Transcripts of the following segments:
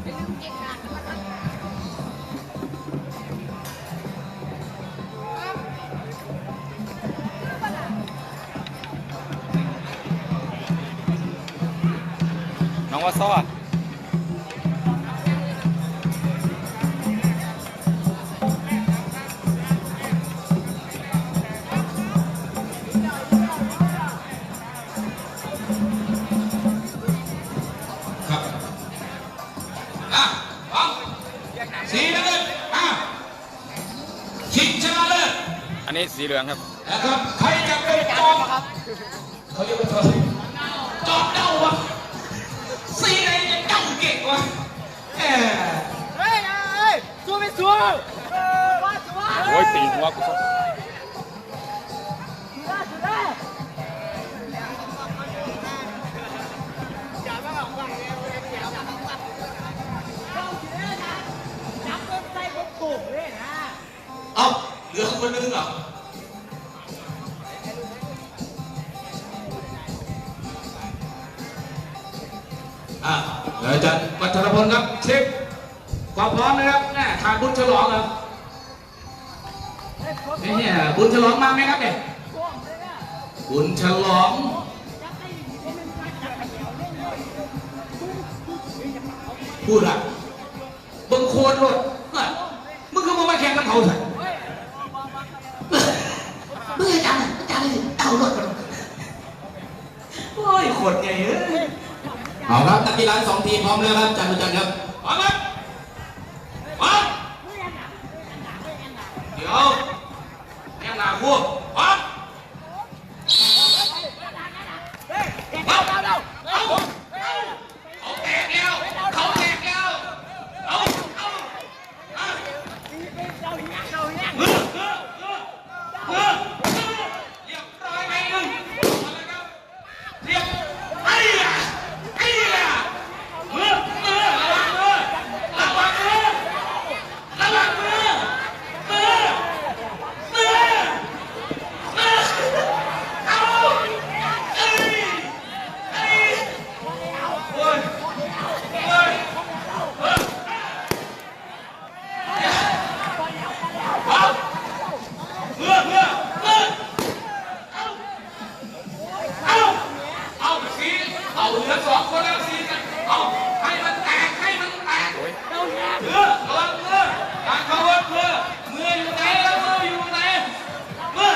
น้องว่าซอดอันนี้สีเหลืองครับนะครับใครจะเป็นจอมครับเขาเรียกว่าจอมเด้าวะสีไหนจะเด้าเก่งวะเฮ้ยสู้ไม่สู้โอ้ยตีหัวกูเอาเหลือคนนึงเหรอเราจะวัชรพลครับเช็คความพร้อมนะครับนี่ทางบุญฉลองครับนี่บุญฉลองมาไหมครับเนี่ยบุญฉลองพูดอะบังโคนรถมึงก็มาแข่งกันเขาใส่เมื่ออาจารย์เอารถโอ้ยขดไงเอาครับนักกีฬา2 ทีมพร้อมแล้วครับจันทร์ครับพร้อมครับพร้อมเดี๋ยวแข่งหน้าคู่พร้อมเขาแตกแล้วเขาแตกแล้วเอาเรียบร้อยไหมนึงเรียบไอ้มือระวังมือระวังมือระวังมือเอาโอ้ยเอาสีเอาเหลือ2 คนแล้วสีกันเอาให้มันแตกระวังมือการเข้าวัดมืออยู่ไหนแล้วมืออยู่ไหนมือ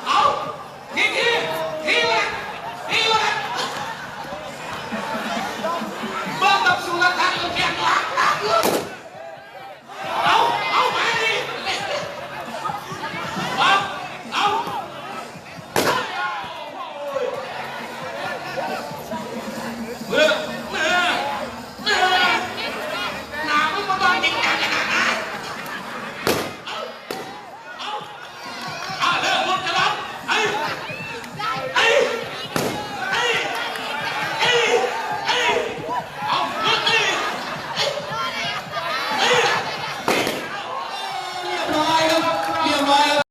เอาทีละเบิ้งกับสุรทัศน์แข่งหลังเอาไปดิเอามือหนามึงมาบ้างจริงจังนะ